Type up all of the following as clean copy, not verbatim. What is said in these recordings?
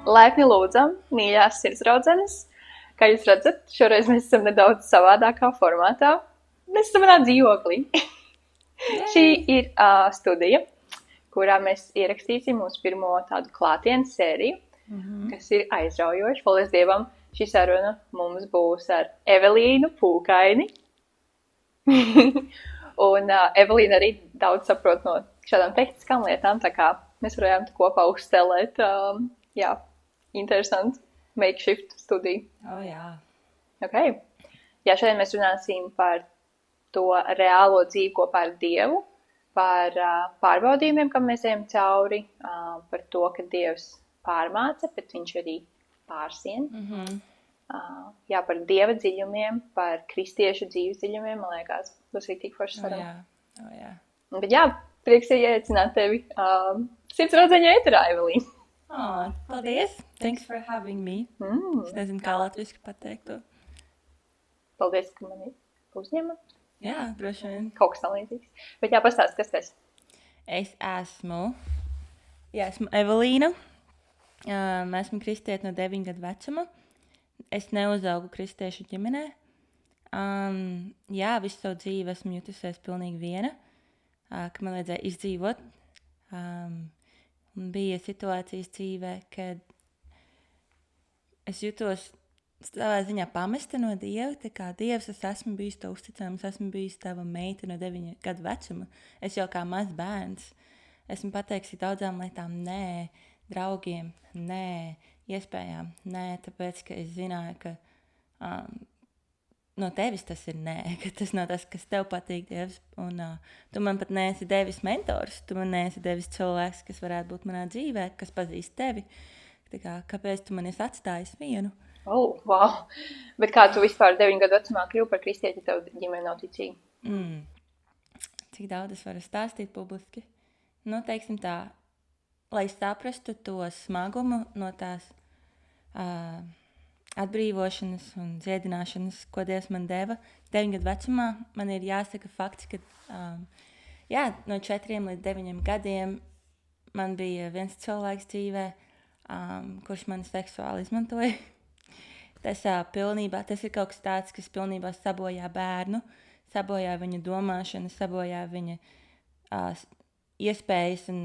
Laipni lūdzam, mīļās sirdsdraudzenes. Kā jūs redzat, šoreiz mēs esam nedaudz savādākā formātā. Mēs esam manā dzīvoklī. Šī ir studija, kurā mēs ierakstīsim mūsu pirmo tādu klātienes sēriju, kas ir aizraujoša. Paldies Dievam, šī saruna mums būs ar Evelīnu Pūkaini. Un Evelīna arī daudz saprot no šādām tehniskām lietām, tā kā mēs varējām kopā uzstelēt, interesantu makeshift studiju. Jā. Okay. Jā, šodien mēs runāsim par to reālo dzīvi kopā ar Dievu, par pārbaudījumiem, kam mēs ejam cauri, par to, ka Dievs pārmāca, bet viņš arī pārsien. Jā, par Dieva dziļumiem, par kristiešu dzīves dziļumiem, man liekas, tas ir tik forši saruna. Jā. Bet jā, prieks ieaicināt tevi sirdsdraudzeņu ēterā, Evelīna. Paldies! Thanks for having me. Es nezinu, kā latviski pateikt to. Paldies, ka mani uzņemat. Jā, droši vien. Kaut kas tam līdzīgs. Bet jā, pastāst, kas tas? Es esmu Evelīna. Esmu kristiete no 9 gadu vecuma. Es neuzaugu kristiešu ģimenē. Visu savu dzīvi esmu jutusies pilnīgi viena, ka man vajadzēja izdzīvot. Bija situācijas dzīvē, kad es jutos savā ziņā pamesta no Dieva. Tā kā Dievs, es esmu bijis tev uzticams, esmu bijis tava meita no 9 gadu vecuma. Es jau kā mazs bērns esmu pateicis daudzām lietām nē, draugiem nē, iespējām nē, tāpēc, ka es zināju, ka no tevis tas ir nē, ka tas nav tas, kas tev patīk, Dievs. Un tu man pat neesi devis mentors, tu man neesi devis cilvēks, kas varētu būt manā dzīvē, kas pazīst tevi. Tā kā, kāpēc tu man esi atstājis vienu? Wow! Bet kā tu vispār 9 gadu vecumā kļuvi par kristieti, tev ģimene nav ticīga? Cik daudz es varu stāstīt publiski? Nu, teiksim tā, lai saprastu to smagumu no tās atbrīvošanas un dziedināšanas, ko Dievs man deva 9 gadu vecumā, man ir jāsaka fakts, ka no 4 līdz 9 gadiem man bija viens cilvēks dzīvē, kurš mani seksuāli izmantoja. Tas ir kaut kas tāds, kas pilnībā sabojā bērnu, sabojā viņa domāšanu, sabojā viņa iespējas un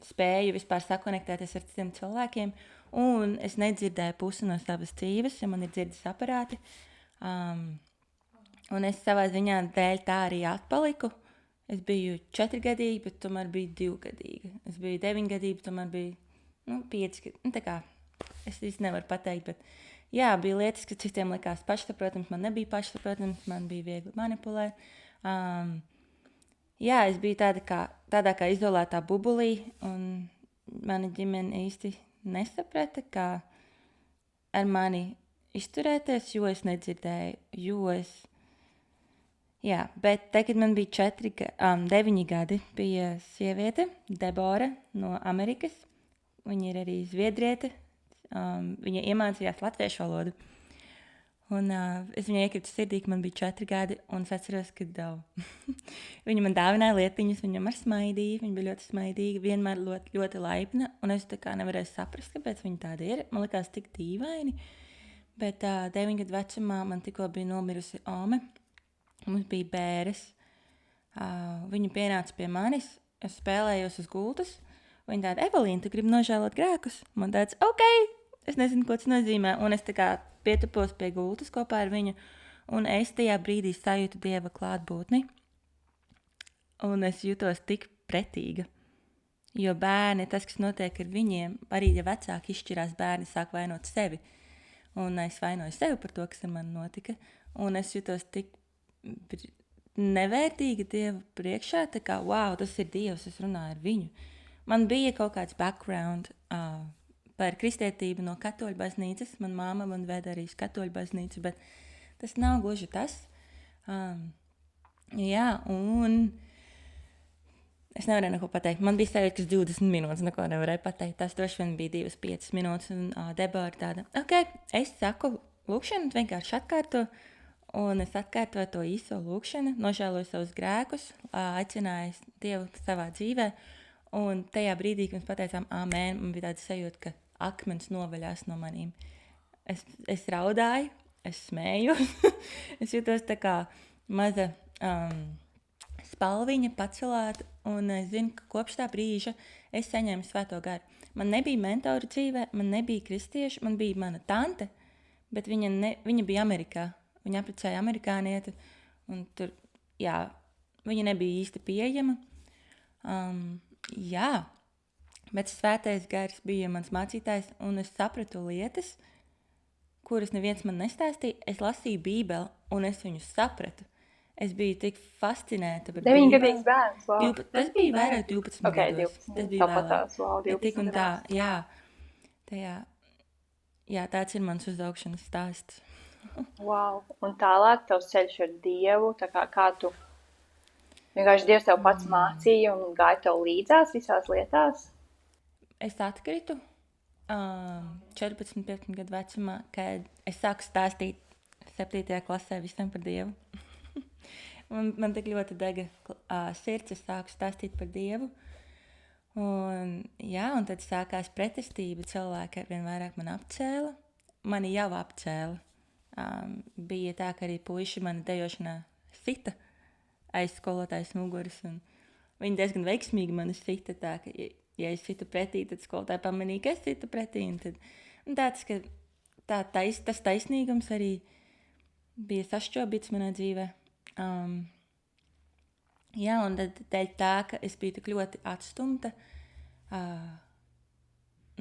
spēju vispār sakonektēties ar citiem cilvēkiem. Un es nedzirdēju pusi no savas dzīves, ja man ir dzirdes aparāti. Un es savā ziņā dēļ tā arī atpaliku. Es biju 4-gadīga, bet tomēr biju 2-gadīga. Es biju 9-gadīga, tomēr biju 5-gadīga. Tā kā es īsti nevaru pateikt, bet jā, bija lietas, kas citiem likās pašsaprotams, man nebija pašsaprotams, man bija viegli manipulēt. Es biju tādā kā izolētā bubulī, un mana ģimene īsti nesaprata, kā ar mani izturēties, jo es nedzirdēju, bet te, kad man bija 9 gadi, bija sieviete, Debora no Amerikas. Viņa ir arī zviedriete. Viņa iemācījās latviešu valodu. Un es viņai iekritu sirdī, ka man bija 4 gadi, un es atceros, ka viņa man dāvināja lietiņas, viņa man smaidīja, viņa bija ļoti smaidīga, vienmēr ļoti laipna, un es tā kā nevarēju saprast, kāpēc viņa tāda ir. Man likās tik dīvaini, bet 9 gadu vecumā man tikko bija nomirusi ome, mums bija bēres. Viņa pienāca pie manis, es spēlējos uz gultas, viņa tāda, Evelīna, tu gribi nožēlot grēkus? Man tāds, ok, es nezinu, ko tas nozīmē, un es tā kā pietupos pie gultas kopā ar viņu, un es tajā brīdī sajūtu Dieva klātbūtni, un es jutos tik pretīga, jo bērni, tas, kas notiek ar viņiem, arī ja vecāki izšķirās, bērni sāk vainot sevi, un es vainoju sevi par to, kas ar mani notika, un es jutos tik nevērtīga Dieva priekšā, tā kā, wow, tas ir Dievs, es runāju ar viņu. Man bija kaut kāds background par kristietību no katoļu baznīcas. Man māma man veda arī uz katoļu baznīcu, bet tas nav gluži tas. Un es nevarēju neko pateikt. Man bija sajūta, ka 20 minūtes neko nevarēju pateikt. Tas droši vien bija 2-5 minūtes, un Debora tāda, ok, es saku lūkšanu, vienkārši atkārto, un es atkārtoju to īso lūkšanu, nožēloju savus grēkus, aicināju Dievu savā dzīvē. Un tajā brīdī, kad mēs pateicām āmēn, man bija tāda sajūta, ka akmens novaļās no manīm. Es raudāju, es smēju, es jūtos tā kā maza spalviņa pacelāta, un es zinu, ka kopš tā brīža es saņēmu svēto garu. Man nebija mentora dzīvē, man nebija kristieši, man bija mana tante, bet viņa bija Amerikā. Viņa apprecēja amerikānieti, un tur, viņa nebija īsti pieejama. Bet svētais gars bija mans mācītājs, un es sapratu lietas, kuras neviens man nestāstīja. Es lasīju Bībeli, un es viņu sapratu. Es biju tik fascinēta par 9-gadīgs bērns, wow. Tas bija vairāk 12 Okay, gados. 12. Tas bija Tāpatās, wow, 12 tik un tā, gados. tāds ir mans uzaugšanas stāsts. Wow. Un tālāk tavs ceļš ar Dievu, tā kā tu vienkārši Dievs tev pats mācīja un gāja tev līdzās visās lietās? Es atkritu 14-15 gadu vecumā, kad es sāku stāstīt 7. klasē visam par Dievu. Man tik ļoti dega sirds, es sāku stāstīt par Dievu. Un tad sākās pretestība, cilvēki arvien vairāk man apcēla. Mani jau apcēla. Bija tā, ka arī puiši mani dejošanā sita aiz skolotājas muguras. Viņi diezgan veiksmīgi mani sita tā, ka, ja es situ pretī, tad skolotāja pamanīja, ka es situ pretī. Un tāds, ka tas taisnīgums arī bija sašķobīts manā dzīvē. Un tad dēļ tā, ka es biju tik ļoti atstumta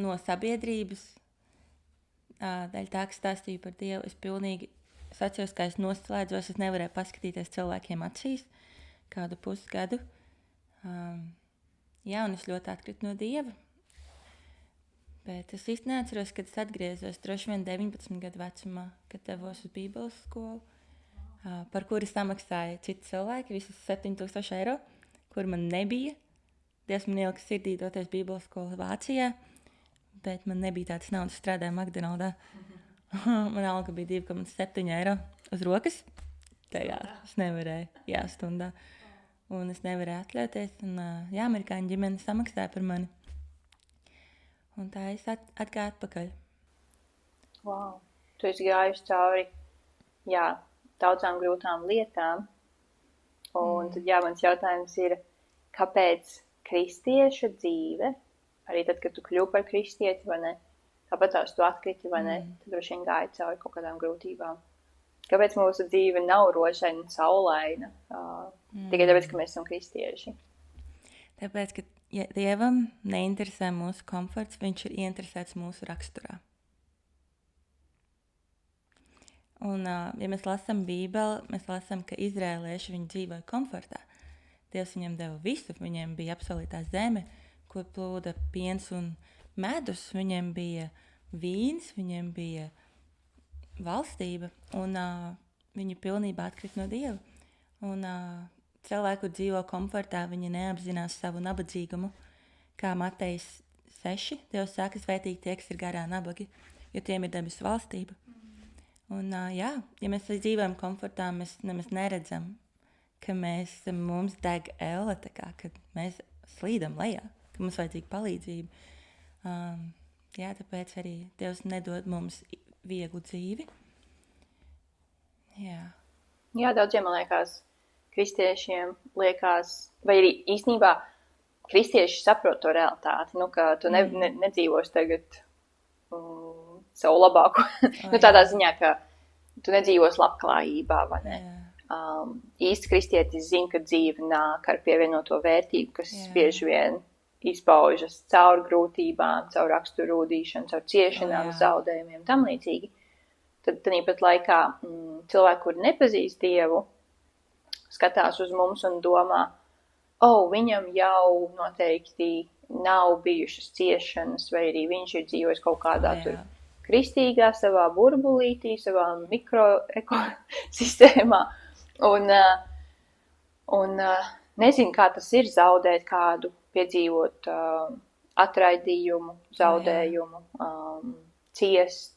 no sabiedrības, dēļ tā, ka stāstīju par Dievu, es atceros, ka es noslēdzos, es nevarēju paskatīties cilvēkiem acīs kādu pusgadu. Un es ļoti atkritu no Dieva. Bet es īsti neatceros, kad es atgriezos, droši vien 19 gadu vecumā, kad devos uz Bībeles skolu, par kuru samaksāja citi cilvēki, visas 7,000 eiro, kur man nebija. Dievs man ielika sirdī doties Bībeles skolu Vācijā, bet man nebija tādas naudas, strādāja McDonaldā. Man alga bija 2,7 eiro uz rokas. Tajā es nevarēju, stundā. Un es nevarēju atļauties, un amerikāņu ģimene samaksāja par mani. Un tā es atgāju atpakaļ. Wow. Tu esi gājuši cauri, daudzām grūtām lietām. Un tad, mans jautājums ir, kāpēc kristieša dzīve, arī tad, kad tu kļūsi par kristieti, vai ne, tāpat tās tu atkriti, vai ne, tad droši vien gāji cauri kaut kādām grūtībām. Kāpēc mūsu dzīve nav rožaina un saulaina? Tikai tāpēc, ka mēs esam kristieši. Tāpēc, ka Dievam neinteresē mūsu komforts, viņš ir ieinteresēts mūsu raksturā. Un, ja mēs lasām Bībeli, mēs lasām, ka izrēlieši viņi dzīvoja komfortā. Dievs viņam deva visu, viņiem bija apsolītā zeme, kur plūda piens un medus, viņiem bija vīns, viņiem bija valstība, un viņi pilnībā atkrita no Dieva. Un cilvēki, kur dzīvo komfortā, viņi neapzinās savu nabadzīgumu, kā Matejs 6, Dievs saka, svētīgi tie, kas ir garā nabagi, jo tiem ir debesu valstība. Un, ja mēs dzīvojam komfortā, mēs nemaz neredzam, ka mums deg elle, kad mēs slīdam lejā, ka mums vajadzīga palīdzība. Tāpēc arī Dievs nedod mums vieglu dzīvi. Daudziem, man liekas, kristiešiem liekas, vai arī īstenībā kristieši saprot to realitāti, ka tu nedzīvos tagad savu labāko. Tādā ziņā, ka tu nedzīvos labklājībā, vai ne? Īsti kristietis zina, ka dzīve nāk ar pievienoto vērtību, kas bieži vien izpaužas caur grūtībām, caur raksturu rūdīšanu, caur ciešanām, zaudējumiem, tam līdzīgi. Tad tāpat laikā cilvēki, kuri nepazīst Dievu, skatās uz mums un domā, viņam jau noteikti nav bijušas ciešanas, vai arī viņš ir dzīvojis kaut kādā tur kristīgā, savā burbulītī, savā mikroekosistēmā. Un nezinu, kā tas ir zaudēt kādu, piedzīvot atraidījumu, zaudējumu, ciest.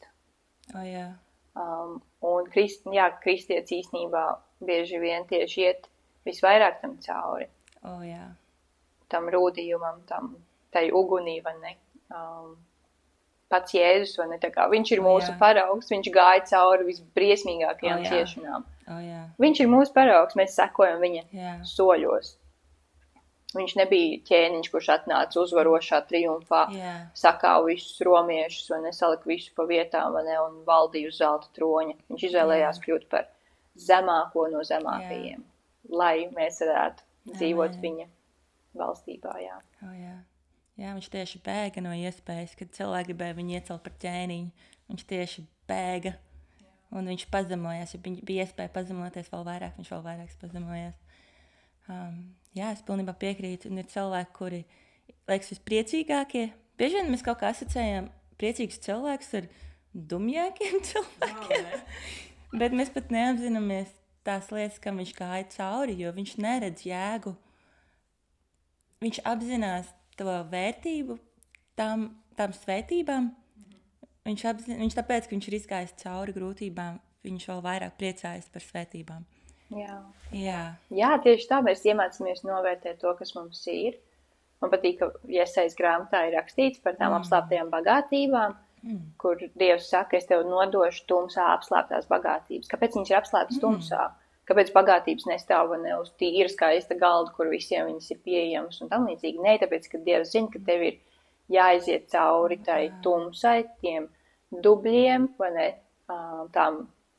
Un kristietis īstenībā bieži vien tieši iet visvairāk tam cauri. Tam rūdījumam, tai ugunī, vai ne? pats Jēzus, vai ne, tā kā viņš ir O, mūsu jā. paraugs, viņš gāja cauri visbriesmīgākajām O, jā. ciešanām. O, jā. Viņš ir mūsu paraugs, mēs sekojam viņa Jā. soļos. Viņš nebija ķēniņš, kurš atnāca uzvarošā triumfā, Jā. sakāva visus romiešus, vai nesalika visu pa vietām, vai ne, un valdīja uz zelta troņa. Viņš izvēlējās kļūt par zemāko no zemākajiem, lai mēs varētu dzīvot viņa valstībā, jā. O, jā. Jā, viņš tieši bēga no iespējas, kad cilvēki gribēja viņu iecelt par ķēniņu. Viņš tieši bēga, un viņš pazemojās. Ja bija iespēja pazemoties vēl vairāk, viņš vēl vairāk pazemojās. Jā, es pilnībā piekrītu. Un ir cilvēki, kuri liekas vispriecīgākie. Bieži vien mēs kaut kā asociējam priecīgus cilvēkus ar dumjākiem cilvēkiem. Bet mēs pat neapzināmies tās lietas, kam viņš gāja cauri, jo viņš neredz jēgu. Viņš apzinās to vērtību tām svētībām. Viņš tāpēc, ka viņš ir izgājis cauri grūtībām, viņš vēl vairāk priecājas par svētībām. Jā, tieši tā mēs iemācāmies novērtēt to, kas mums ir. Man patīk, ka Jesajas grāmatā ir rakstīts par tām apslēptajām bagātībām, kur Dievs saka, es tev nodošu tumsā apslēptās bagātības. Kāpēc viņš ir apslēptas tumsā? Kāpēc bagātības nestāv ne uz tīra skaista galda, kur visiem viņas ir pieejamas un tam līdzīgi? Nē, tāpēc, ka Dievs zina, ka tev ir jāaiziet cauri tai tumsai, tiem dubļiem, vai ne,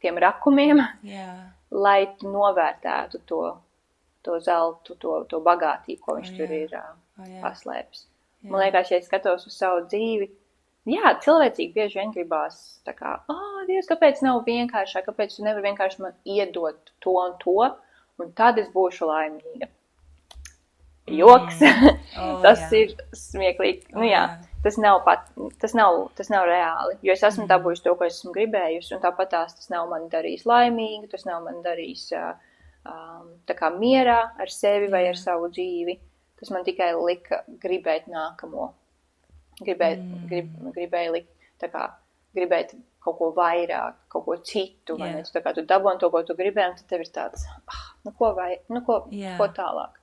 tiem rakumiem, lai tu novērtētu to zeltu, to bagātību, ko viņš tur ir paslēpis. Man liekas, ja es skatos uz savu dzīvi, jā, cilvēcīgi bieži vien gribās tā kā, Dievs, kāpēc nav vienkāršāk, kāpēc tu nevari vienkārši man iedot to, un tad es būšu laimīga. Joks. Tas ir smieklīgi. Nu jā, tas nav reāli, jo es esmu dabūjusi to, ko esmu gribējusi, un tāpat tas nav mani darījis laimīgu, tas nav mani darījis tā kā mierā ar sevi vai ar savu dzīvi. Tas man tikai lika gribēt nākamo. Gribēju likt, tā kā gribēt kaut ko vairāk, kaut ko citu, vai ne? Tā kā tu dabūni to, ko tu gribēji, un tad tev ir tāds, ko tālāk.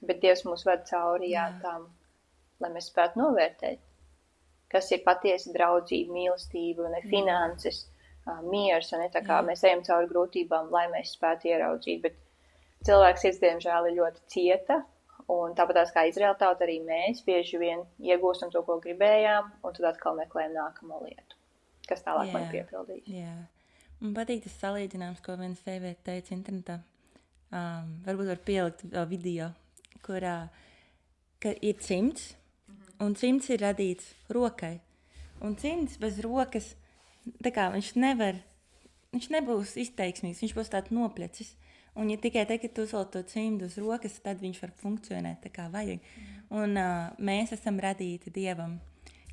Bet Dievs mūs ved cauri tām, lai mēs spētu novērtēt, kas ir patiesi draudzība, mīlestība, ne finanses, miers, un tā kā mēs ejam cauri grūtībām, lai mēs spētu ieraudzīt, bet cilvēks diemžēl ir ļoti cieta, un tāpat kā Izraēla tauta arī mēs bieži vien iegūstam to, ko gribējām, un tad atkal meklējam nākamo lietu, kas tālāk man piepildīs. Man patīk tas salīdzinājums, ko viena sieviete teica internetā. Varbūt var pielikt video, kurā ir cimds, un cimds ir radīts rokai. Un cimds bez rokas, tā kā viņš nebūs izteiksmīgs, viņš būs tāds noplecis. Un ja tikai te, kad tu uzvelc to cimdu uz rokas, tad viņš var funkcionēt tā kā vajag. Un mēs esam radīti Dievam.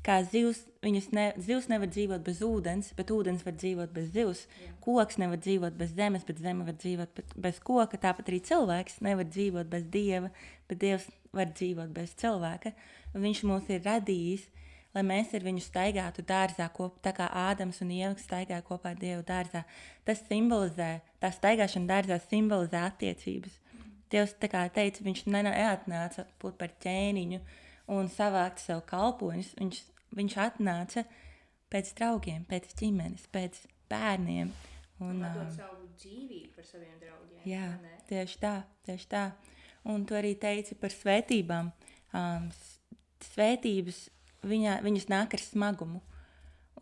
Kā zivs, zivs nevar dzīvot bez ūdens, bet ūdens var dzīvot bez zivs. Koks nevar dzīvot bez zemes, bet zeme var dzīvot bez koka. Tāpat arī cilvēks nevar dzīvot bez Dieva, bet Dievs var dzīvot bez cilvēka. Un viņš mūs ir radījis, lai mēs ar viņu staigātu dārzā, tā kā Ādams un Ieva staigāja kopā ar Dievu dārzā. Tas simbolizē, tā staigāšana dārzā simbolizē attiecības. Dievs tā kā teica, viņš neatnāca būt par ķēniņu un savākt sev kalpoņus. Viņš atnāca pēc draugiem, pēc ģimenes, pēc bērniem. Un atdot savu dzīvību par saviem draugiem. Jā, tieši tā. Un tu arī teici par svētībām. Svētības, viņas nāk ar smagumu.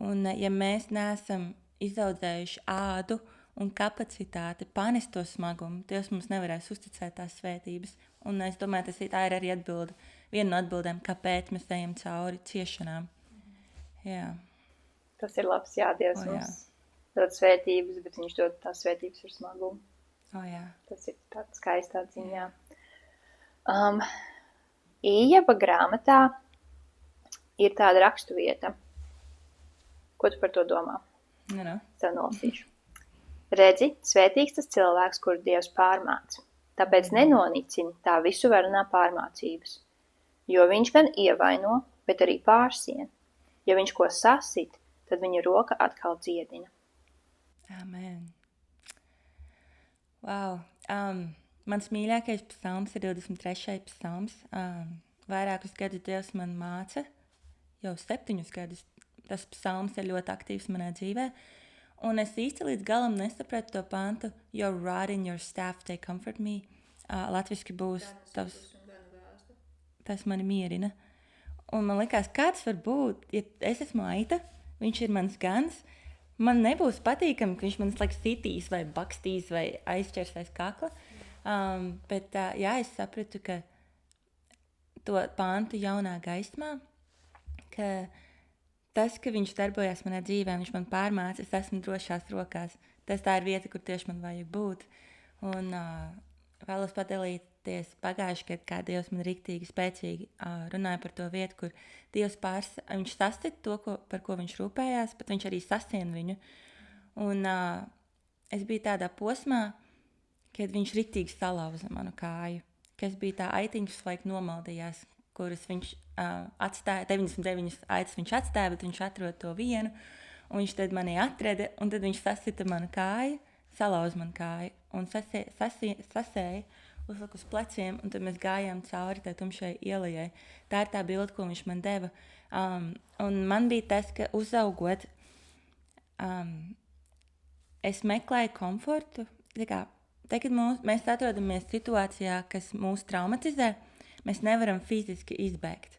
Un ja mēs neesam izaudzējuši ādu un kapacitāti panest to smagumu, Dievs mums nevarēs uzticēt tās svētības. Un es domāju, tā ir arī viena no atbildēm, kāpēc mēs ejam cauri ciešanām. Jā. Tas ir labs, Dievs mums dod svētības, bet viņš dod tās svētības ar smagumu. Tas ir tāds skaists atziņā. Ieva grāmatā ir tāda rakstuvieta. Ko tu par to domā? Tev nolasīšu. Redzi, svētīgs tas cilvēks, kuru Dievs pārmāca. Tāpēc nenonicini tā visuvarenā pārmācības. Jo viņš gan ievaino, bet arī pārsien. Ja viņš ko sasit, tad viņa roka atkal dziedina. Amen. Wow. Mans mīļākais psalms ir 23. psalms. Vairākus gadus Dievs man māca, jau 7 gadus tas psalms ir ļoti aktīvs manā dzīvē. Un es īsti līdz galam nesapratu to pantu, your rod and your staff, they comfort me. Latviski būs tavs, tas mani mierina. Un man likās, kāds var būt, ja es esmu aita, viņš ir mans gans, man nebūs patīkami, ka viņš man sitīs vai bakstīs vai aizķers aiz kakla. Bet jā, es sapratu, ka to pantu jaunā gaismā, ka tas, ka viņš darbojas manā dzīvē, viņš man pārmāca, es esmu drošās rokās. Tā ir vieta, kur tieši man vajag būt. Un vēlos padalīties pagājuši, kad kā Dievs man riktīgi spēcīgi runāja par to vietu, kur Dievs viņš sastit to, par ko viņš rūpējās, bet viņš arī sasien viņu. Un es biju tādā posmā, kad viņš riktīgi salauza manu kāju, ka es biju tā aitiņš, laik nomaldījās, kuras viņš atstāja, 99 aitas viņš atstāja, bet viņš atrod to vienu, un viņš tad mani atrada, un tad viņš sasita manu kāju, salauz manu kāju, un sasēja, uzlika uz pleciem, un tad mēs gājām cauri tai tumšai ielai. Tā ir tā bilde, ko viņš man deva. Un man bija tas, ka uzaugot, es meklēju komfortu. Kad mēs atrodamies situācijā, kas mūs traumatizē, mēs nevaram fiziski izbēgt.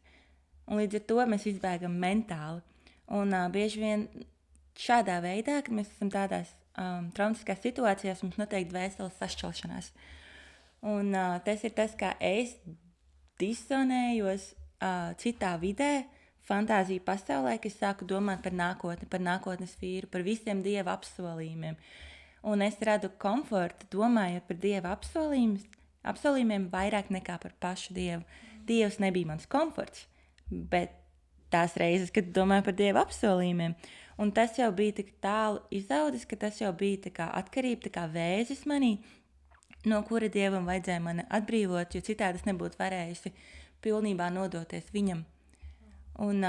Un līdz ar to mēs izbēgam mentāli. Un bieži vien šādā veidā, kad mēs esam tādās traumatiskās situācijās, mums notiek dvēseles sašķelšanās. Un tas ir tas, kā es disonējos citā vidē, fantāziju pasaulē, ka es sāku domāt par nākotni, par nākotnes vīru, par visiem Dieva apsolījumiem. Un es radu komfortu, domājot par Dieva apsolījumiem vairāk nekā par pašu Dievu. Dievs nebija mans komforts, bet tās reizes, kad domāju par Dieva apsolījumiem. Un tas jau bija tik tālu izaudzis, ka tas jau bija tā kā atkarība, tā kā vēzis manī, no kura Dievam vajadzēja mani atbrīvot, jo citādi es nebūtu varējusi pilnībā nodoties viņam. Un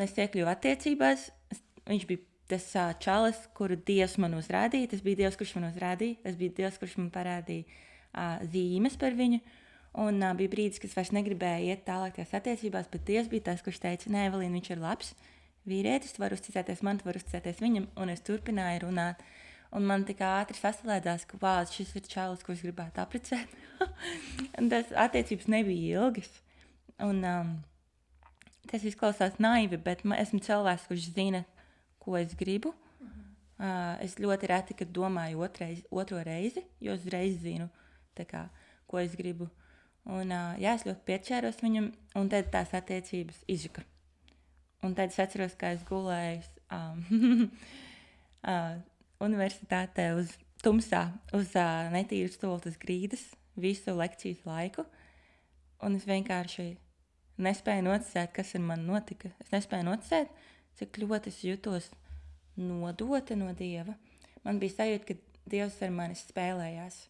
es iekļuvu attiecībās, viņš bija tas čalis, kuru Dievs man uzrādīja, tas bija Dievs, kurš man uzrādīja, tas bija Dievs, kurš man parādīja zīmes par viņu, un bija brīdis, kad es vairs negribēju iet tālāk tās attiecībās, bet Dievs bija tas, kurš teica, nē, Evelīna, viņš ir labs vīrietis, var uzticēties man, var uzticēties viņam, un es turpināju runāt, un man tik ātri saslēdzās, ka, vau, šis ir čalis, kurš gribētu apprecēt, un tas attiecības nebija ilgas, un tas izklausās naivi, bet esmu cilvēks, kurš zina, ko es gribu. Es ļoti reti, kad domāju otro reizi, jo uzreiz zinu, ko es gribu. Un, es ļoti pieķēros viņam, un tad tās attiecības izjuka. Un tad es atceros, kā es gulēju universitātē uz tumsā, uz netīras stultas grīdas visu lekcijas laiku, un es vienkārši nespēju noticēt, kas ar mani notika. Es nespēju noticēt, cik ļoti es jutos nodota no Dieva. Man bija sajūta, ka Dievs ar mani spēlējās.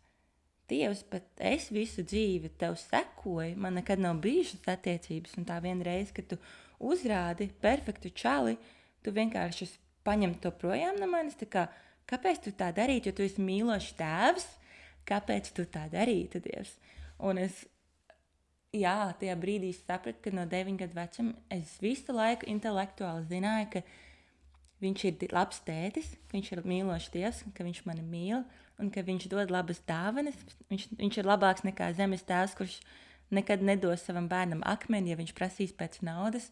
Dievs, bet es visu dzīvi tev sekoju, man nekad nav bijušas attiecības, un tā vienreiz, kad tu uzrādi perfektu čali, tu vienkārši paņem to projām no manis, tā kā, kāpēc tu tā darītu, jo tu esi mīlošs tēvs, kāpēc tu tā darītu, Dievs? Un es tajā brīdī sapratu, ka no 9 gadu vecuma es visu laiku intelektuāli zināju, ka viņš ir labs tētis, ka viņš ir mīlošs Dievs, ka viņš mani mīl un ka viņš dod labas dāvanas. Viņš ir labāks nekā zemes tēvs, kurš nekad nedos savam bērnam akmeni, ja viņš prasīs pēc naudas,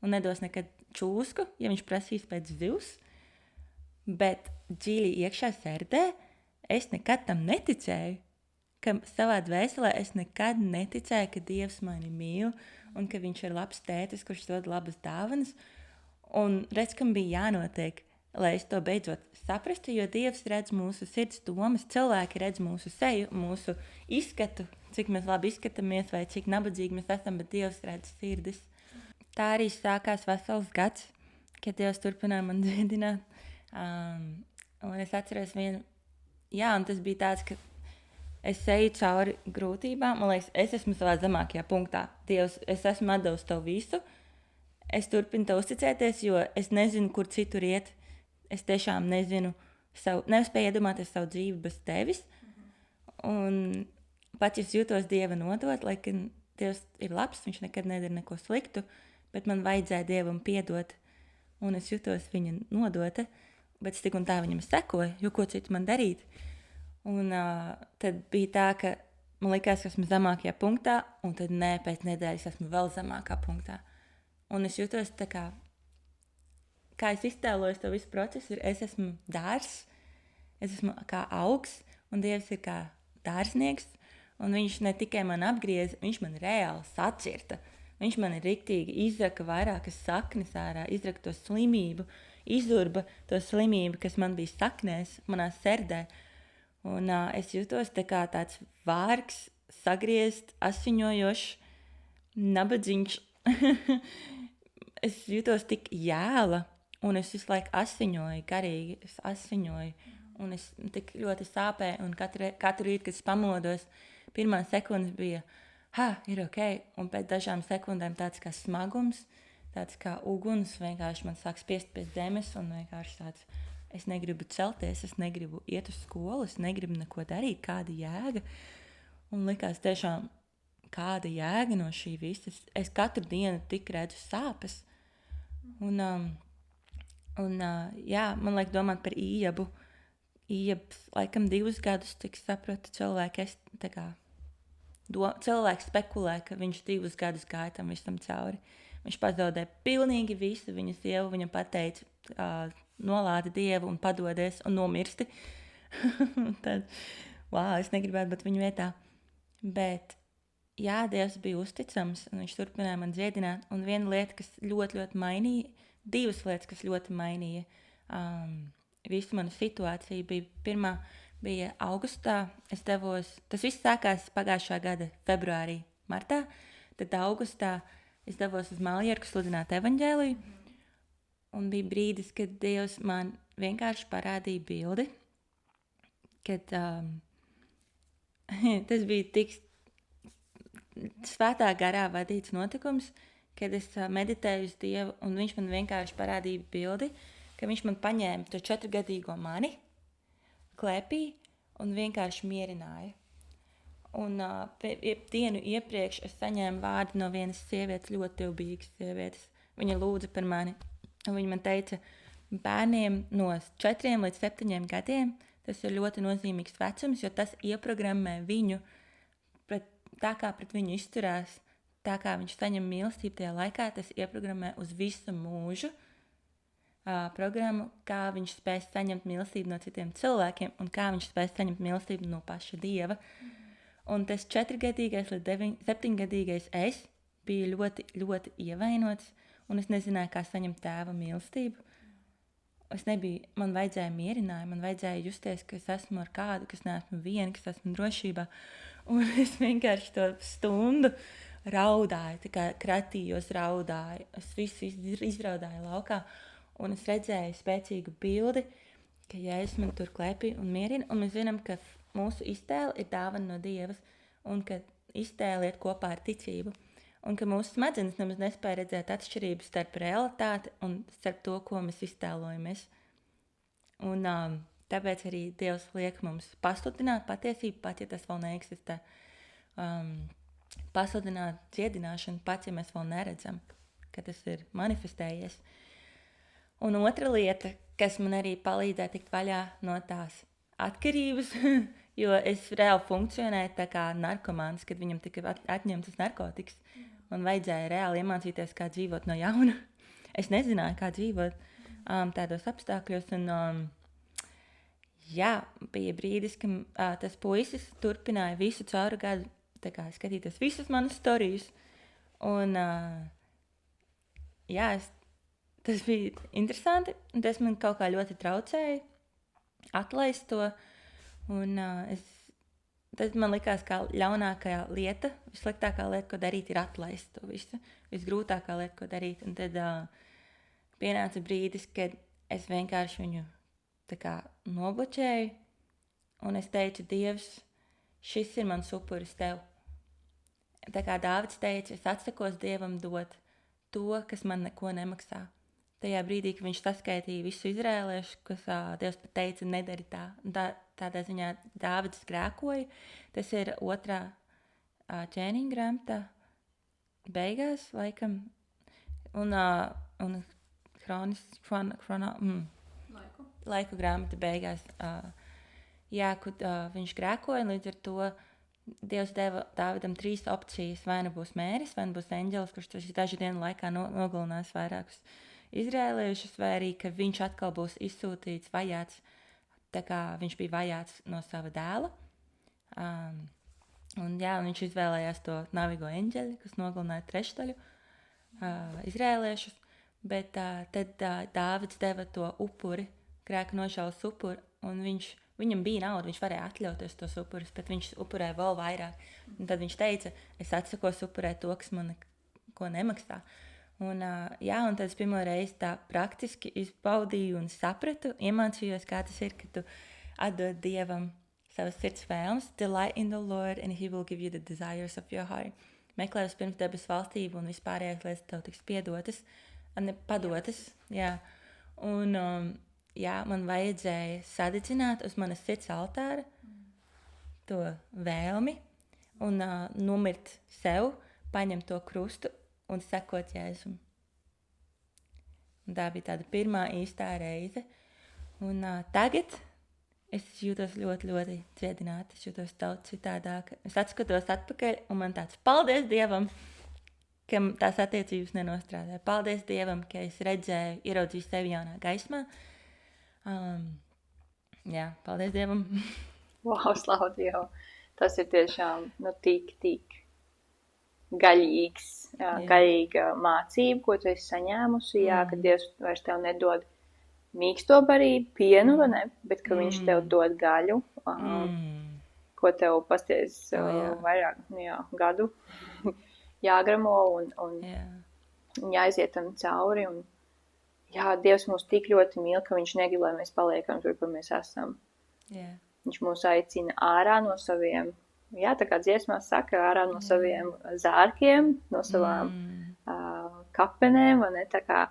un nedos nekad čūsku, ja viņš prasīs pēc zivs. Bet dziļi iekšā sirdī es nekad tam neticēju. Ka savā dvēselē es nekad neticēju, ka Dievs mani mīl un ka viņš ir labs tētis, kurš dod labas dāvanas. Un redz, kam bija jānotiek, lai es to beidzot saprastu, jo Dievs redz mūsu sirds domas, cilvēki redz mūsu seju, mūsu izskatu, cik mēs labi izskatāmies vai cik nabadzīgi mēs esam, bet Dievs redz sirdis. Tā arī sākās vesels gads, kad Dievs turpināja man dziedināt. Un es atceros vienu, un tas bija tāds, ka es eju cauri grūtībām, man liekas, es esmu savā zemākajā punktā. Dievs, es esmu atdevis tev visu, es turpinu tev uzticēties, jo es nezinu, kur citur iet. Es tiešām nezinu, nespēju iedomāties savu dzīvi bez tevis. Un pat ja es jūtos Dieva nodot, lai gan Dievs ir labs, viņš nekad nedara neko sliktu, bet man vajadzēja Dievam piedot un es jutos viņa nodota, bet es tik un tā viņam sekoju, jo ko citu man darīt. Un tad bija tā, ka man likās, ka esmu zemākajā punktā, un tad nē, pēc nedēļas esmu vēl zemākā punktā. Un es jutos tā kā es iztēlojos to visu procesu, es esmu dārzs, es esmu kā augs, un Dievs ir kā dārznieks, un viņš ne tikai man apgrieza, viņš man reāli sacirta. Viņš man riktīgi izraka vairākas saknes ārā, izraka to slimību, izurba to slimību, kas man bija saknēs, manā serdē. Un es jutos tā kā tāds vārgs, sagriezt, asiņojošs, nabadzīgs. Es jutos tik jēla, un es visu laiku asiņoju, garīgi, es asiņoju. Un es tik ļoti sāpēju, un katru rītu, kad es pamodos, pirmā sekundes bija, ir ok, un pēc dažām sekundēm tāds kā smagums, tāds kā uguns, vienkārši man sāk spiest pie zemes, un vienkārši tāds, es negribu celties, es negribu iet uz skolu, es negribu neko darīt, kāda jēga. Un likās tiešām, kāda jēga no šī visas. Es katru dienu tik redzu sāpes. Un man liek domāt par Iebu. Iebs, laikam 2 gadus, cik sapratu, cilvēks spekulē, ka viņš 2 gadus gāja tam visam cauri. Viņš pazaudēja pilnīgi visu, viņa sievu viņam pateica, nolādi Dievu un padodies un nomirsti. Tad, es negribētu būt viņa vietā. Bet, Dievs bija uzticams, un viņš turpināja man dziedināt. Un viena lieta, kas ļoti, ļoti mainīja, 2 lietas, kas ļoti mainīja visu manu situāciju, pirmā bija augustā. Tas viss sākās pagājušā gada februārī, martā. Tad augustā es devos uz Maljorku sludināt evaņģēliju. Un bija brīdis, kad Dievs man vienkārši parādīja bildi, kad tas bija tik svētā garā vadīts notikums, kad es meditēju uz Dievu, un viņš man vienkārši parādīja bildi, ka viņš man paņēma to 4-gadīgo mani klēpī un vienkārši mierināja. Un dienu iepriekš es saņēmu vārdu no vienas sievietes, ļoti tilbīgas sievietes. Viņa lūdza par mani. Un viņa man teica, bērniem no 4 līdz 7 gadiem tas ir ļoti nozīmīgs vecums, jo tas ieprogrammē viņu tā, kā pret viņu izturās, tā kā viņš saņem mīlestību tajā laikā, tas ieprogrammē uz visu mūžu programmu, kā viņš spēs saņemt mīlestību no citiem cilvēkiem un kā viņš spēs saņemt mīlestību no paša Dieva. Un tas 4-gadīgais līdz 7-gadīgais es biju ļoti, ļoti ievainots, un es nezināju, kā saņemt tēva mīlestību. Man vajadzēja mierinājumu, man vajadzēja justies, ka es esmu ar kādu, kas neesmu viena, kas esmu drošībā. Un es vienkārši to stundu raudāju, tā kā kratījos raudāju. Es visu izraudāju laukā, un es redzēju spēcīgu bildi, ka es man tur klēpī un mierinu, un mēs zinām, ka mūsu iztēle ir dāvana no Dievas, un ka iztēle iet kopā ar ticību. Un ka mūsu smadzenes nemaz nespēja redzēt atšķirības starp realitāti un starp to, ko mēs iztēlojamies. Un tāpēc arī Dievs liek mums pasludināt patiesību, pat ja tas vēl neeksistē. Pasludināt dziedināšanu, pat ja mēs vēl neredzam, ka tas ir manifestējies. Un otra lieta, kas man arī palīdzēja tikt vaļā no tās atkarības, jo es reāli funkcionēju tā kā narkomāns, kad viņam tika atņemtas narkotikas. Man vajadzēja reāli iemācīties, kā dzīvot no jauna. Es nezināju, kā dzīvot tādos apstākļos. Un, bija brīdis, ka tas puisis turpināja visu cauru gadu skatīties visas manas storijas. Un, tas bija interesanti, un tas man kaut kā ļoti traucēja atlaist to. Un tas man likās kā ļaunākā lieta, vissliktākā lieta, ko darīt, ir atlaist to visu. Visgrūtākā lieta, ko darīt. Un tad pienāca brīdis, kad es vienkārši viņu tā kā nobloķēju, un es teicu, Dievs, šis ir mans upuris tev. Tā kā Dāvids teica, es atsakos Dievam dot to, kas man neko nemaksā. Tajā brīdī, kad viņš saskaitīja visu izrēliešu, kas Dievs pat teica, nedari tā. Tādā ziņā Dāvids grēkoja. Tas ir 2. ķēniņa grāmatā beigās, laikam. Un laiku grāmata beigās. Jā, kad viņš grēkoja, līdz ar to Dievs deva Dāvidam 3 opcijas. Vai nu būs mēris, vai nu būs eņģelis, kurš dažu dienu laikā nogalinās vairākus izrēliešus, vai arī, ka viņš atkal būs izsūtīts, vajāts, tā kā viņš bija vajāts no sava dēla. Un viņš izvēlējās to navigo eņģeli, kas nogalināja trešdaļu izrēliešus, bet tad Dāvids deva to upuri, grēka nošaules upuri, un viņam bija nauda, viņš varēja atļauties tos upurus, bet viņš upurēja vēl vairāk. Un tad viņš teica, es atsakos upurēt to, kas man neko nemaksā. Un tad es pirmo reizi tā praktiski izbaudīju un sapratu, iemācījos, kā tas ir, ka tu atdod Dievam savas sirds vēlmes. Delight in the Lord and he will give you the desires of your heart. Meklē vispirms debesu valstību un vispārējās lietas tev tiks padotas. Jā. Un man vajadzēja sadedzināt uz manas sirds altāra to vēlmi un nomirt sev, paņemt to krustu un sekot Jēzum. Un tā bija tāda pirmā īstā reize. Un tagad es jūtos ļoti, ļoti dziedināta. Es jūtos daudz citādāk. Es atskatos atpakaļ un man tāds paldies Dievam, ka tās attiecības nenostrādāja. Paldies Dievam, ka es ieraudzīju sevi jaunā gaismā. Paldies Dievam. Wow, slavu Dievu. Tas ir tiešām tik gaļīgs, gaļīga mācība, ko tu esi saņēmusi, ka Dievs vairs tev nedod mīksto barību, pienu, vai ne, bet ka viņš tev dod gaļu, ko tev pasties vairāk gadu jāgramo un jāiziet tam cauri. Un, Dievs mūs tik ļoti mīl, ka viņš negrib, lai mēs paliekam tur, kur mēs esam. Viņš mūs aicina ārā no saviem, tā kā dziesmās saka, ārā no saviem zārkiem, no savām kapenēm, vai ne, tā kā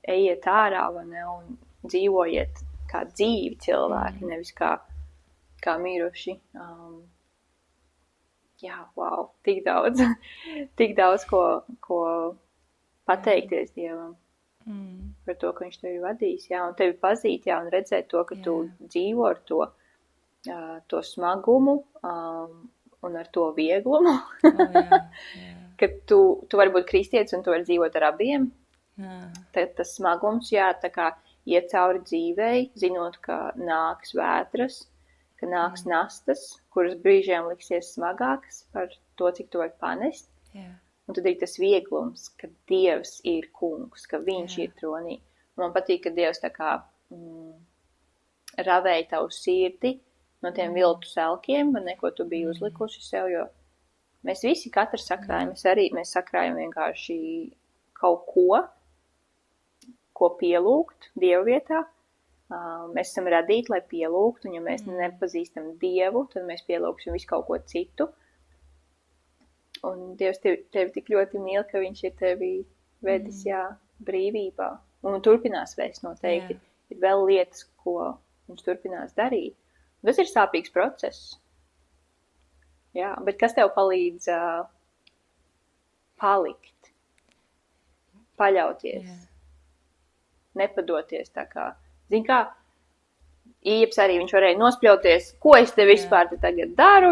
ejiet ārā, vai ne, un dzīvojiet kā dzīvi cilvēki, nevis kā miruši. Wow, tik daudz, ko pateikties Dievam. Par to, ka viņš tevi vadīs, un tevi pazīt, un redzēt to, ka tu dzīvo ar to smagumu un ar to vieglumu. Ka tu vari būt kristietis un tu vari dzīvot ar abiem. Tad tas smagums, tā kā iet cauri dzīvei, zinot, ka nāks vētras, ka nāks nastas, kuras brīžiem liksies smagākas par to, cik tu vari panest. Un tad ir tas vieglums, ka Dievs ir kungs, ka viņš ir tronī. Un man patīk, ka Dievs tā kā ravēja tavu sirdi no tiem viltu selkiem, vai ne, ko tu biji uzlikuši sev, jo mēs visi katrs sakrājam, mēs sakrājam vienkārši kaut ko pielūgt Dievu vietā. Mēs esam radīti, lai pielūgtu, un ja mēs nepazīstam Dievu, tad mēs pielūgsim visu kaut ko citu. Un Dievs tevi tik ļoti mīl, ka viņš ir tevi vedis, brīvībā. Un turpinās vēst noteikti. Ir vēl lietas, ko viņš turpinās darīt. Un tas ir sāpīgs process. Bet kas tev palīdz palikt? Paļauties. Nepadoties tā kā. Zini kā, Ieps arī viņš varēja nospļauties, ko es te vispār te tagad daru,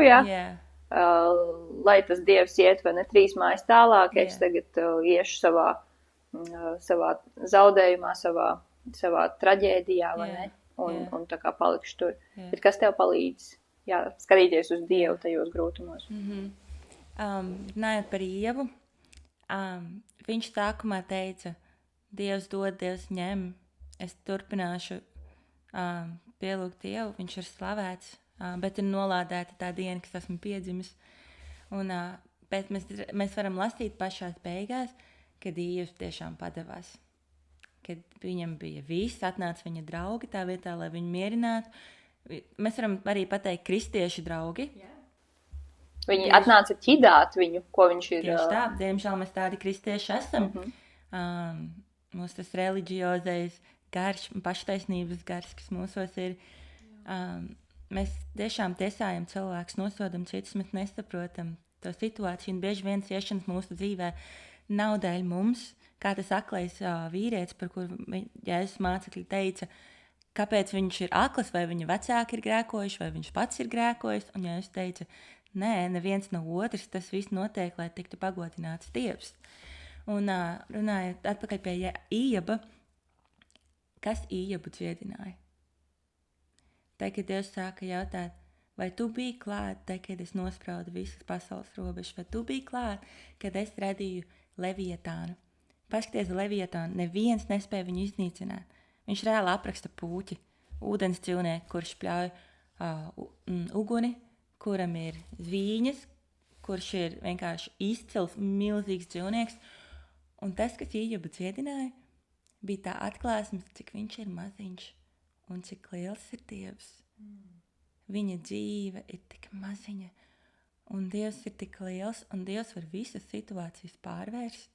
lai tas Dievs iet, vai ne, 3 mājas tālāk, es tagad iešu savā zaudējumā, savā traģēdijā, vai ne, un tā kā palikšu tur. Bet kas tev palīdz, skatīties uz Dievu tajos grūtumos? Runājot par Ievu, viņš sākumā teica, Dievs dod, Dievs ņem, es turpināšu pielūgt Dievu, viņš ir slavēts, bet ir nolādēta tā diena, kas esmu piedzimis. Bet mēs varam lasīt pašās beigās, kad Dievs tiešām padevās. Kad viņam bija viss, atnāca viņa draugi tā vietā, lai viņu mierinātu. Mēs varam arī pateikt kristiešu draugi. Viņi atnāca ķidāt viņu, ko viņš ir. Tieši tā, diemžēl mēs tādi kristieši esam. Mūs tas reliģiozais gars, paštaisnības gars, kas mūsos ir. Mēs tiešām tiesājam cilvēkus, nosodam citus, mēs nesaprotam to situāciju. Un bieži vien ciešanas mūsu dzīvē nav dēļ mums, kā tas aklais vīrietis, par kuru Jēzus mācekļi teica, kāpēc viņš ir akls, vai viņa vecāki ir grēkojuši, vai viņš pats ir grēkojis. Un Jēzus teica, nē, neviens no otrs, tas viss notiek, lai tiktu pagodināts Dievs. Un runājot atpakaļ pie Ījaba, kas Ījabu dziedināja? Tā, kad Dievs sāka jautāt, vai tu biji klāt, tā, kad es nospraudu visas pasaules robežas, vai tu biji klāt, kad es radīju Leviatānu? Paskaties, Leviatānu, neviens nespēja viņu iznīcināt. Viņš reāli apraksta pūķi, ūdens dzīvnieku, kurš pļauj uguni, kuram ir zvīņas, kurš ir vienkārši izcils, milzīgs dzīvnieks. Un tas, kas Ījabu dziedināja, bija tā atklāsmes, cik viņš ir maziņš un cik liels ir Dievs. Viņa dzīve ir tik maziņa, un Dievs ir tik liels, un Dievs var visas situācijas pārvērst.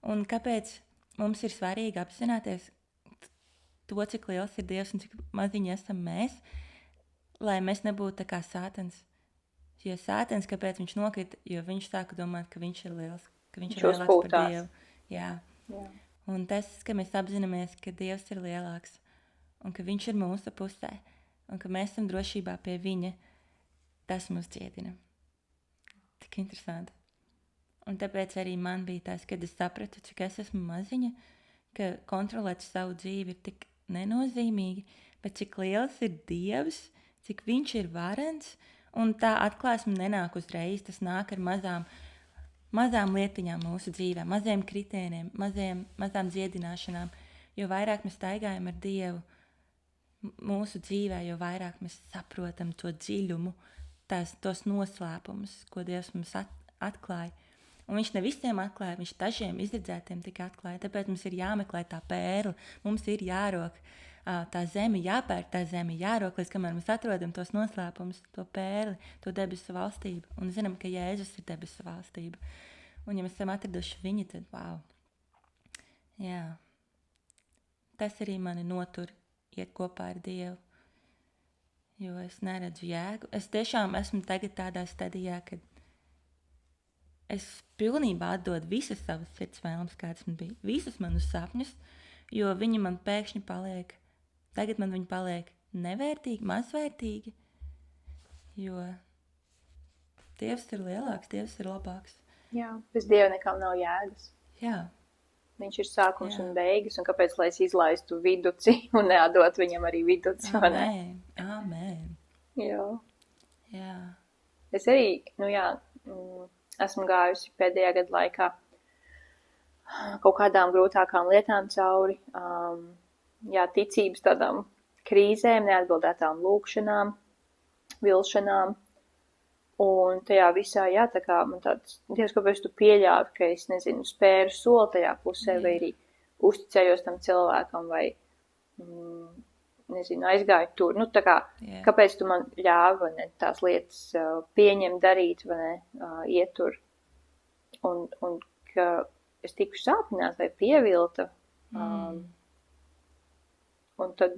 Un kāpēc mums ir svarīgi apzināties to, cik liels ir Dievs un cik maziņi esam mēs, lai mēs nebūtu tā kā Sātans. Jo Sātans, kāpēc viņš nokrita, jo viņš sāka domāt, ka viņš ir liels, ka viņš ir lielāks par Dievu. Jā. Un tas, ka mēs apzināmies, ka Dievs ir lielāks un ka viņš ir mūsu pusē un ka mēs esam drošībā pie viņa, tas mūs dziedina. Tik interesanti. Un tāpēc arī man bija tas, kad es sapratu, cik es esmu maziņa, ka kontrolēt savu dzīvi ir tik nenozīmīgi, bet cik liels ir Dievs, cik viņš ir varens, un tā atklāsme nenāk uzreiz, tas nāk ar mazām lietiņām mūsu dzīvē, maziem kritēniem, mazām dziedināšanām. Jo vairāk mēs staigājam ar Dievu mūsu dzīvē, jo vairāk mēs saprotam to dziļumu, tos noslēpumus, ko Dievs mums atklāja. Un viņš ne visiem atklāja, viņš dažiem izredzētiem tikai atklāja. Tāpēc mums ir jāmeklē tā pērle, mums ir jārok tā zeme, jāpērk tā zeme, jārok, līdz kamēr mēs atrodam tos noslēpumus, to pērli, to debesu valstību. Un zinām, ka Jēzus ir debesu valstība. Un ja mēs esam atraduši viņu, tad wow. Jā. Tas arī mani notur iet kopā ar Dievu. Jo es neredzu jēgu. Es tiešām esmu tagad tādā stadijā, kad es pilnībā atdodu visas savas sirds vēlmes, kādas man bija, visus manus sapņus, jo viņi man pēkšņi tagad man viņi paliek nevērtīgi, mazvērtīgi, jo Dievs ir lielāks, Dievs ir labāks. Jā, bez Dieva nekam nav jēgas. Jā. Viņš ir sākums un beigas, un kāpēc, lai es izlaistu viduci un neatdot viņam arī viduci, vai ne? Amen. Jā. Es arī, esmu gājusi pēdējā gada laikā kaut kādām grūtākām lietām cauri, ticības tādām krīzēm, neatbildētām lūkšanām, vilšanām, un tajā visā, tā kā man tāds, Dievs, kāpēc tu pieļāvi, ka es, spēru soli tajā pusē, vai arī uzticējos tam cilvēkam, vai, aizgāju tur, tā kā, kāpēc tu man ļāvi, vai ne, tās lietas pieņemt, darīt, vai ne, iet tur, un ka es tiku sāpināt vai pievilta, un tad,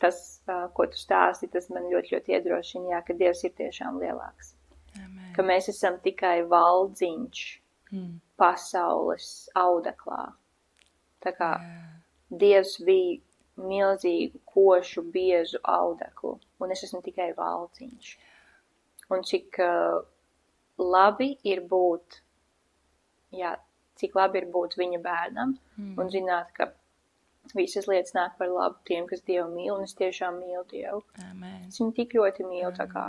tas, ko tu stāsti, tas man ļoti, ļoti iedrošina, ka Dievs ir tiešām lielāks. Amen. Ka mēs esam tikai valdziņš pasaules audeklā. Tā kā Dievs bija milzīgu, košu, biezu audeklu, un es esmu tikai valdziņš. Un cik labi ir būt, viņa bērnam, un zināt, ka visas lietas nāk par labu tiem, kas Dievu mīl, un es tiešām mīlu Dievu. Amen. Es viņu tik ļoti mīlu, tā kā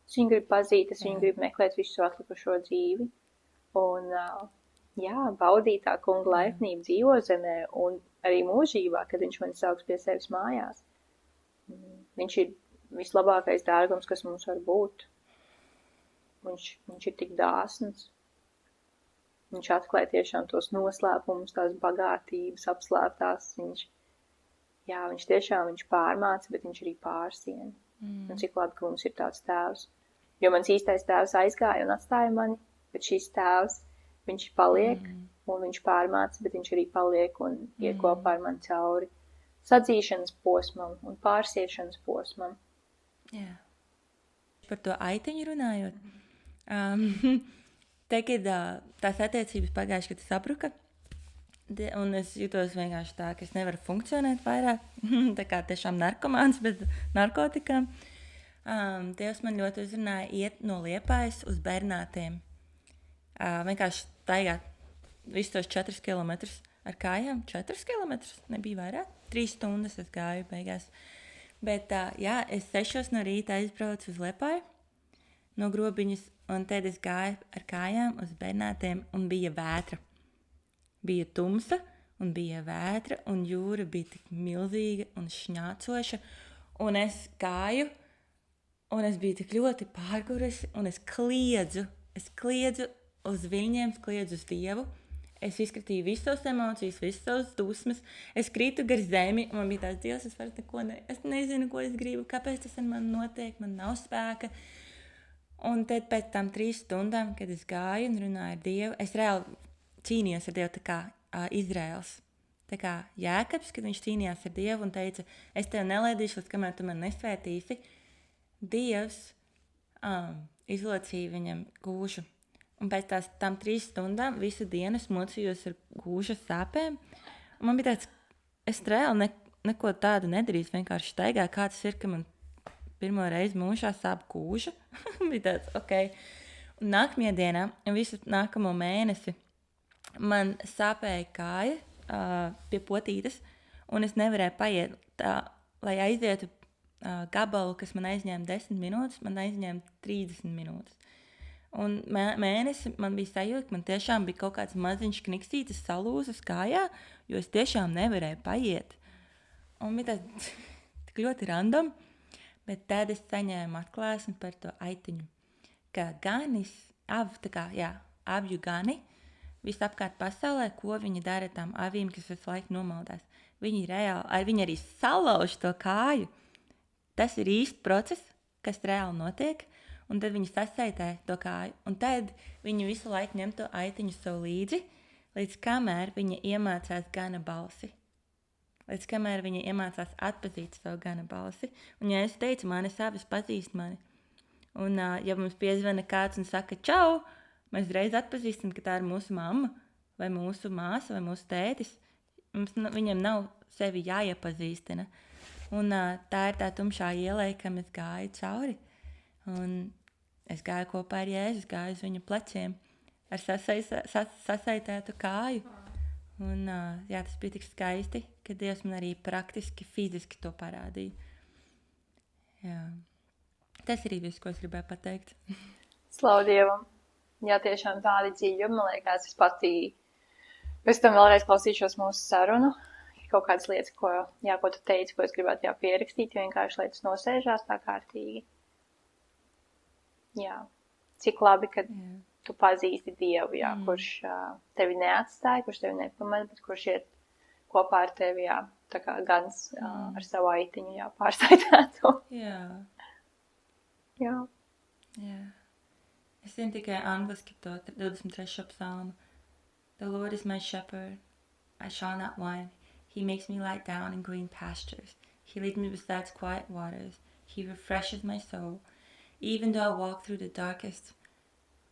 es viņu gribu pazīt, es viņu gribu meklēt visu atlikušo dzīvi, un baudīt tā kunga laipnību dzīvo zemē, un arī mūžībā, kad viņš mani sauks pie sevis mājās. Viņš ir vislabākais dārgums, kas mums var būt. Viņš ir tik dāsns. Viņš atklāja tiešām tos noslēpumus, tās bagātības, apslēptās. Viņš tiešām pārmāca, bet viņš arī pārsiena. Un cik labi, ka mums ir tāds tēvs. Jo mans īstais tēvs aizgāja un atstāja mani, bet šis tēvs, viņš paliek, un viņš pārmāca, bet viņš arī paliek un iet kopā ar mani cauri sadzīšanas posmam un pārsiešanas posmam. Jā. Par to aitiņu runājot. Tagad tās attiecības pagājuši, kad sabruka. Un es jutos vienkārši tā, ka es nevaru funkcionēt vairāk. Tā kā tiešām narkomāns bez narkotikām. Dievs man ļoti uzrunāja iet no Liepājas uz Bernātiem. Vienkārši staigāt visus tos 4 kilometrus ar kājām. 4 kilometrus, nebija vairāk. 3 stundas es gāju beigās. Bet jā, es 6 no rīta aizbraucu uz Liepāju no Grobiņas. Un tad es gāju ar kājām uz Bernātiem un bija vētra. Bija tumsa un bija vētra un jūra bija tik milzīga un šņācoša. Un es gāju un es biju tik ļoti pārgurusi un es kliedzu uz viņiem, kliedzu uz Dievu. Es izskatīju visus savus emocijas, visus savus dusmas. Es krītu gar zemi un man bija tāds Dievs, es vairs neko es nezinu, ko es gribu, kāpēc tas ar mani notiek, man nav spēka. Un tad pēc tam 3 stundām, kad es gāju un runāju ar Dievu, es reāli cīnījos ar Dievu tā kā Izraels. Tā kā Jēkabs, kad viņš cīnījās ar Dievu un teica, es tev nelaidīšu, līdz kamēr tu man nesvētīsi. Dievs izlocīja viņam gūžu. Un pēc tām 3 stundām visu dienu es mocījos ar gūžas sāpēm. Un man bija tāds, es reāli neko tādu nedarīju, vienkārši staigāju, kā tas ir, ka man pirmo reizi mūžā sāp gūža. Bija tāds, ok. Un nākamajā dienā, un visu nākamo mēnesi, man sāpēja kāja pie potītes, un es nevarēju paiet tā, lai aizietu gabalu, kas man aizņēma 10 minūtes, man aizņēma 30 minūtes. Un mēnesi man bija sajūta, man tiešām bija kaut kāds maziņš kniksītis salūzas kājā, jo es tiešām nevarēju paiet. Un bija tāds tik ļoti random. Bet tad es saņēmu atklāsmi par to aitiņu, ka ganis, avju gani, visapkārt pasaulē, ko viņi dara tām avīm, kas visu laiku nomaldās. Viņi arī salauž to kāju. Tas ir īsts process, kas reāli notiek, un tad viņi sasaitē to kāju. Un tad viņi visu laiku ņem to aitiņu sev līdzi, līdz kamēr viņa iemācās gana balsi. Līdz kamēr viņa iemācās atpazīt savu gana balsi. Un ja es teicu, mani savas pazīst mani. Un ja mums piezvana kāds un saka čau, mēs reiz atpazīstam, ka tā ir mūsu mamma, vai mūsu māsa, vai mūsu tētis. Viņam nav sevi jāiepazīstina. Un tā ir tā tumšā ielai, kam es gāju cauri. Un es gāju kopā ar Jēzu, es gāju uz viņa pleciem ar sasaitētu kāju. Un jā, tas bija tik skaisti, ka Dievs man arī praktiski, fiziski to parādīja. Jā. Tas arī viss, ko es gribēju pateikt. Slavu Dievam. Jā, tiešām tādi dziļi, man liekas, es patī pēc tam vēlreiz klausīšos mūsu sarunu. Kaut kādas lietas, ko tu teici, ko es gribētu pierakstīt, jo vienkārši lietas nosēžās tā kārtīgi. Jā. Cik labi, kad tu pazīsti Dievu, kurš tevi neatstāja, kurš tevi nepamata, bet kurš iet kopā ar tevi, tā kā gans ar savu aitiņu, pārsaitētu. Jā. Es zinu tikai angliski to 23. psalmu. The Lord is my shepherd, I shall not want. He makes me lie down in green pastures. He leads me beside quiet waters. He refreshes my soul. Even though I walk through the darkest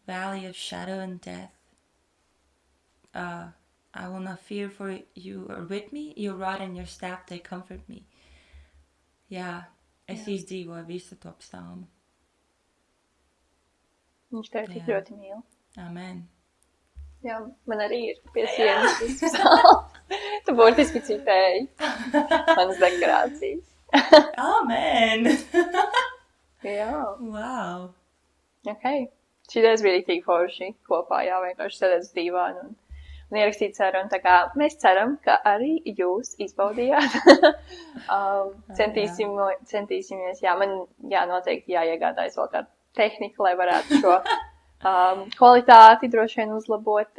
valley of shadow and death, I will not fear, for you are with me. Your rod and your staff, they comfort me. Jā, es izdzīvoju visu to psalmu. Viņš tevi tik ļoti mīl. Amen. Jā, man arī ir pie sienas šis psalms. Tu burtiski citēji manas dekorācijas. Amen! Jā. Wow! Ok. Šitais bija tik forši kopā, vienkārši sēdēt uz divānu un ierakstīt sarunu. Tā kā mēs ceram, ka arī jūs izbaudījāt. Centīsimies, man noteikti jāiegādājas vēl kāda tehnika, lai varētu šo kvalitāti droši vien uzlabot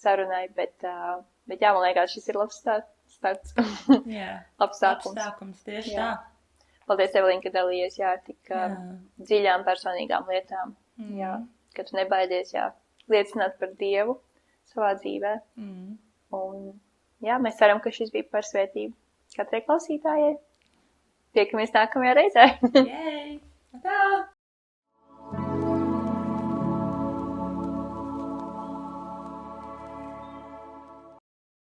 sarunai, bet man liekas, šis ir labs starts. Labs sākums, tieši tā. Paldies, Evelīna, ka dalījies ar tik dziļām personīgām lietām. Ka tu nebaidies liecināt par Dievu savā dzīvē. Un mēs ceram, ka šis bija par svētību katrai klausītājai. Tiekamies nākamajā reizē. Yay! Tā!